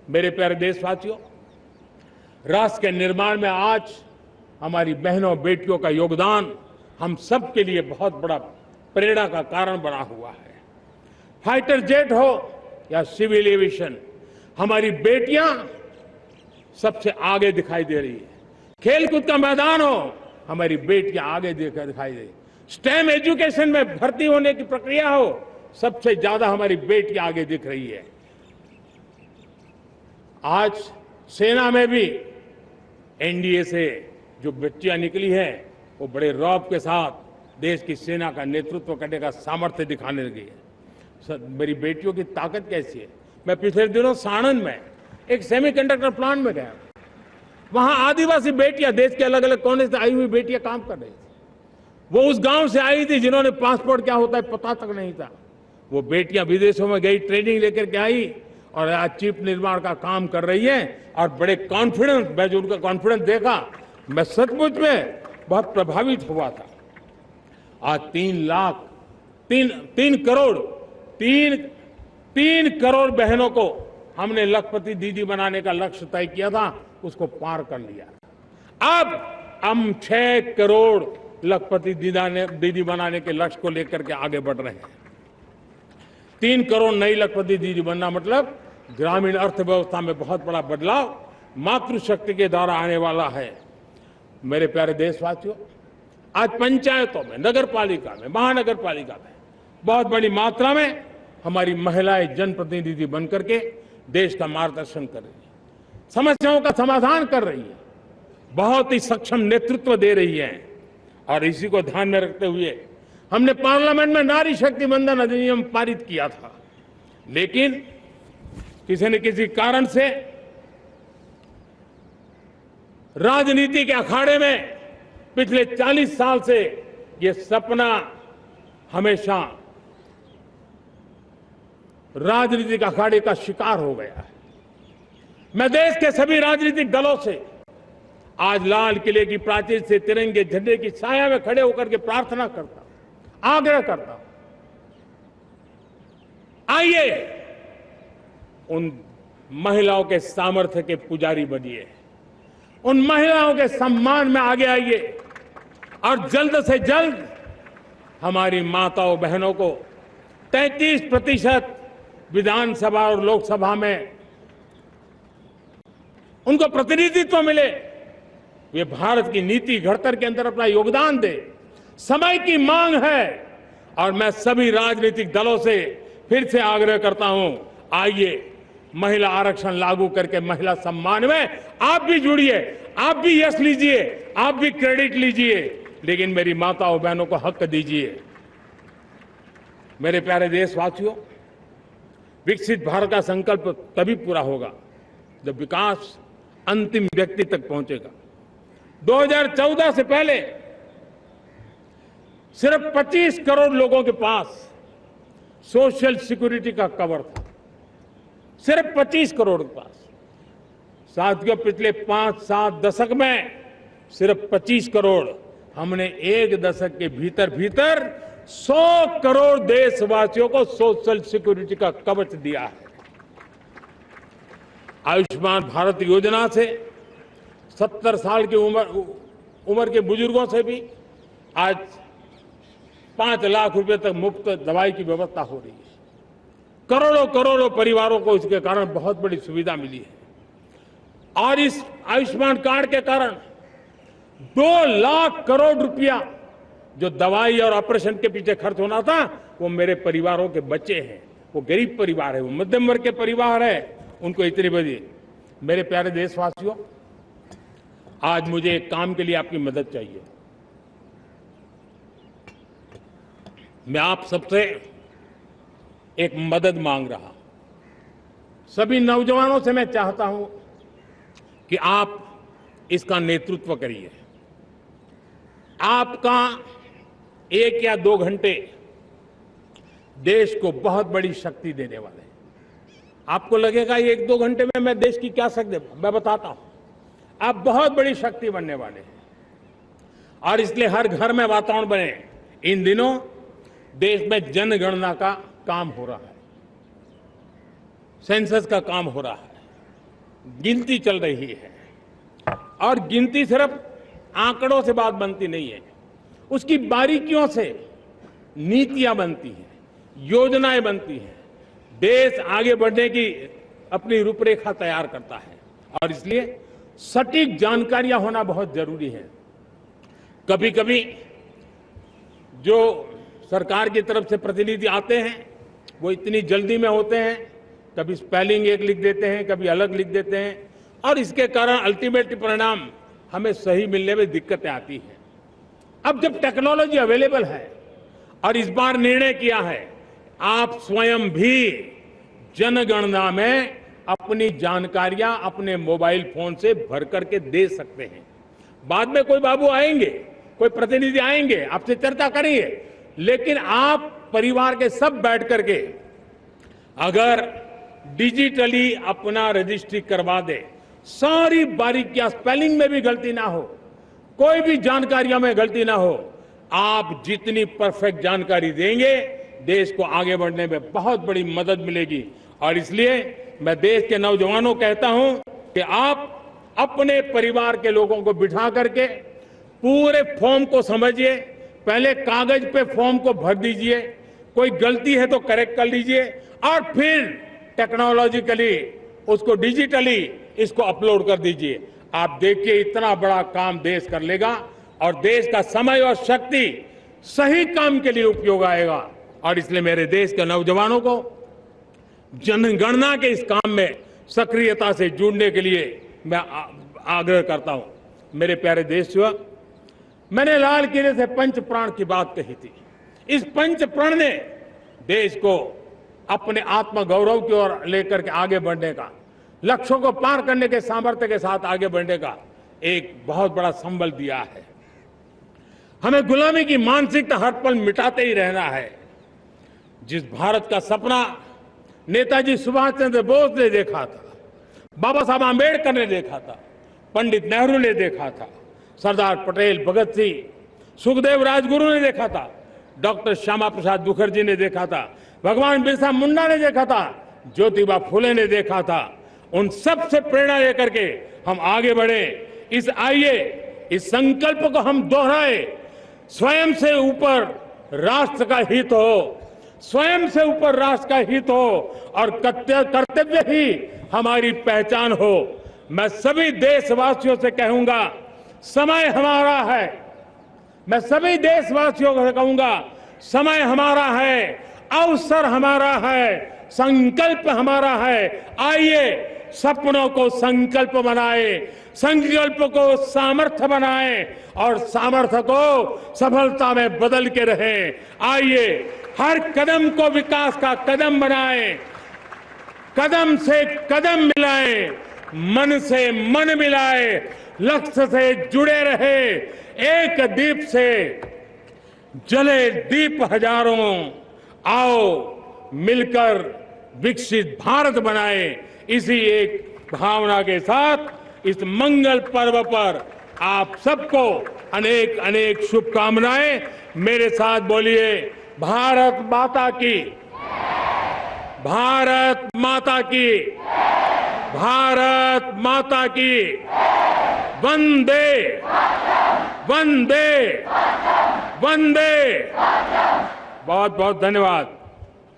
मेरे प्यारे देशवासियों, राष्ट्र के निर्माण में आज हमारी बहनों बेटियों का योगदान हम सब के लिए बहुत बड़ा प्रेरणा का कारण बना हुआ है। फाइटर जेट हो या सिविल एविएशन, हमारी बेटियां सबसे आगे दिखाई दे रही है। खेलकूद का मैदान हो, हमारी बेटियां आगे दिखाई दे रही। स्टेम एजुकेशन में भर्ती होने की प्रक्रिया हो, सबसे ज्यादा हमारी बेटियां आगे दिख रही है। आज सेना में भी एनडीए से जो बच्चियां निकली हैं, वो बड़े रौब के साथ देश की सेना का नेतृत्व करने का सामर्थ्य दिखाने लगी है। मेरी बेटियों की ताकत कैसी है। मैं पिछले दिनों साणंद में एक सेमीकंडक्टर प्लांट में गया। वहां आदिवासी बेटियां, देश के अलग अलग कोने से आई हुई बेटियां काम कर रही थी। वो उस गांव से आई थी जिन्होंने पासपोर्ट क्या होता है पता तक नहीं था। वो बेटियां विदेशों में गई, ट्रेनिंग लेकर के आई और आज चिप निर्माण का काम कर रही है और बड़े कॉन्फिडेंस, मैं जो उनका कॉन्फिडेंस देखा, मैं सचमुच में बहुत प्रभावित हुआ था। आज 3 करोड़ बहनों को हमने लखपति दीदी बनाने का लक्ष्य तय किया था, उसको पार कर लिया। अब हम 6 करोड़ लखपति दीदी बनाने के लक्ष्य को लेकर के आगे बढ़ रहे हैं। 3 करोड़ नई लखपति दीदी बनना मतलब ग्रामीण अर्थव्यवस्था में बहुत बड़ा बदलाव मातृशक्ति के द्वारा आने वाला है। मेरे प्यारे देशवासियों, आज पंचायतों में, नगर पालिका में, महानगर पालिका में बहुत बड़ी मात्रा में हमारी महिलाएं जनप्रतिनिधि बनकर के देश का मार्गदर्शन कर रही है, समस्याओं का समाधान कर रही है, बहुत ही सक्षम नेतृत्व दे रही है। और इसी को ध्यान में रखते हुए हमने पार्लियामेंट में नारी शक्ति वंदन अधिनियम पारित किया था, लेकिन किसी न किसी कारण से राजनीति के अखाड़े में पिछले 40 साल से ये सपना हमेशा राजनीतिक अखाड़े का शिकार हो गया है। मैं देश के सभी राजनीतिक दलों से आज लाल किले की प्राचीर से तिरंगे झंडे की छाया में खड़े होकर के प्रार्थना करता हूं, आग्रह करता हूं, आइए उन महिलाओं के सामर्थ्य के पुजारी बनिए, उन महिलाओं के सम्मान में आगे आइए और जल्द से जल्द हमारी माताओं बहनों को 33% विधानसभा और लोकसभा में उनको प्रतिनिधित्व मिले। वे भारत की नीति घड़तर के अंदर अपना योगदान दे। समय की मांग है और मैं सभी राजनीतिक दलों से फिर से आग्रह करता हूं, आइए महिला आरक्षण लागू करके महिला सम्मान में आप भी जुड़िए, आप भी यश लीजिए, आप भी क्रेडिट लीजिए, लेकिन मेरी माताओं बहनों को हक दीजिए। मेरे प्यारे देशवासियों, विकसित भारत का संकल्प तभी पूरा होगा जब विकास अंतिम व्यक्ति तक पहुंचेगा। 2014 से पहले सिर्फ 25 करोड़ लोगों के पास सोशल सिक्योरिटी का कवर था, सिर्फ 25 करोड़ के पास। साथियों, पिछले 5-7 दशक में सिर्फ 25 करोड़, हमने एक दशक के भीतर 100 करोड़ देशवासियों को सोशल सिक्योरिटी का कवच दिया है। आयुष्मान भारत योजना से 70 साल की उम्र के बुजुर्गों से भी आज 5 लाख रुपए तक मुफ्त दवाई की व्यवस्था हो रही है। करोड़ों परिवारों को इसके कारण बहुत बड़ी सुविधा मिली है। और इस आयुष्मान कार्ड के कारण 2 लाख करोड़ रुपया जो दवाई और ऑपरेशन के पीछे खर्च होना था, वो मेरे परिवारों के बच्चे हैं। वो गरीब परिवार है, वो मध्यम वर्ग के परिवार है, उनको इतनी बड़ी। मेरे प्यारे देशवासियों, आज मुझे एक काम के लिए आपकी मदद चाहिए। मैं आप सबसे एक मदद मांग रहा हूं। सभी नौजवानों से मैं चाहता हूं कि आप इसका नेतृत्व करिए। आपका 1 या 2 घंटे देश को बहुत बड़ी शक्ति देने वाले हैं। आपको लगेगा ये 1-2 घंटे में मैं देश की क्या शक्ति, मैं बताता हूं, आप बहुत बड़ी शक्ति बनने वाले हैं। और इसलिए हर घर में वातावरण बने। इन दिनों देश में जनगणना का काम हो रहा है, सेंसस का काम हो रहा है। गिनती चल रही है और गिनती सिर्फ आंकड़ों से बात बनती नहीं है, उसकी बारीकियों से नीतियां बनती हैं, योजनाएं बनती हैं, देश आगे बढ़ने की अपनी रूपरेखा तैयार करता है और इसलिए सटीक जानकारियां होना बहुत जरूरी है। कभी कभी जो सरकार की तरफ से प्रतिनिधि आते हैं वो इतनी जल्दी में होते हैं, कभी स्पेलिंग एक लिख देते हैं, कभी अलग लिख देते हैं और इसके कारण अल्टीमेट परिणाम हमें सही मिलने में दिक्कतें आती हैं। अब जब टेक्नोलॉजी अवेलेबल है और इस बार निर्णय किया है, आप स्वयं भी जनगणना में अपनी जानकारियां अपने मोबाइल फोन से भर करके दे सकते हैं। बाद में कोई बाबू आएंगे, कोई प्रतिनिधि आएंगे, आपसे चर्चा करेंगे, लेकिन आप परिवार के सब बैठ करके अगर डिजिटली अपना रजिस्ट्री करवा दे, सारी बारीकियां, स्पेलिंग में भी गलती ना हो, कोई भी जानकारियों में गलती ना हो, आप जितनी परफेक्ट जानकारी देंगे देश को आगे बढ़ने में बहुत बड़ी मदद मिलेगी। और इसलिए मैं देश के नौजवानों को कहता हूं कि आप अपने परिवार के लोगों को बिठा करके पूरे फॉर्म को समझिए, पहले कागज पे फॉर्म को भर दीजिए, कोई गलती है तो करेक्ट कर लीजिए और फिर टेक्नोलॉजिकली उसको डिजिटली इसको अपलोड कर दीजिए। आप देखिए इतना बड़ा काम देश कर लेगा और देश का समय और शक्ति सही काम के लिए उपयोग आएगा। और इसलिए मेरे देश के नौजवानों को जनगणना के इस काम में सक्रियता से जुड़ने के लिए मैं आग्रह करता हूं। मेरे प्यारे देशवासियों, मैंने लाल किले से पंच प्राण की बात कही थी। इस पंच प्राण ने देश को अपने आत्मगौरव की ओर लेकर के आगे बढ़ने का, लक्ष्यों को पार करने के सामर्थ्य के साथ आगे बढ़ने का एक बहुत बड़ा संबल दिया है। हमें गुलामी की मानसिकता हर पल मिटाते ही रहना है। जिस भारत का सपना नेताजी सुभाष चंद्र बोस ने देखा था, बाबा साहब आंबेडकर ने देखा था, पंडित नेहरू ने देखा था, सरदार पटेल, भगत सिंह, सुखदेव राजगुरु ने देखा था, डॉक्टर श्यामा प्रसाद मुखर्जी ने देखा था, भगवान बिरसा मुंडा ने देखा था, ज्योतिबा फुले ने देखा था, उन सब से प्रेरणा लेकर के हम आगे बढ़े। इस संकल्प को हम दोहराए, स्वयं से ऊपर राष्ट्र का हित हो, स्वयं से ऊपर राष्ट्र का हित हो और कर्तव्य ही हमारी पहचान हो। मैं सभी देशवासियों से कहूंगा, समय हमारा है। मैं सभी देशवासियों से कहूंगा, समय हमारा है, अवसर हमारा है, संकल्प हमारा है। आइए सपनों को संकल्प बनाए, संकल्प को सामर्थ्य बनाए और सामर्थ्य को सफलता में बदल के रहे। आइए हर कदम को विकास का कदम बनाए, कदम से कदम मिलाए, मन से मन मिलाए, लक्ष्य से जुड़े रहे। एक दीप से जले दीप हजारों, आओ मिलकर विकसित भारत बनाए। इसी एक भावना के साथ इस मंगल पर्व पर आप सबको अनेक अनेक शुभकामनाएं। मेरे साथ बोलिए, भारत माता की, भारत माता की, भारत माता की, वंदे वंदे वंदे। बहुत बहुत धन्यवाद।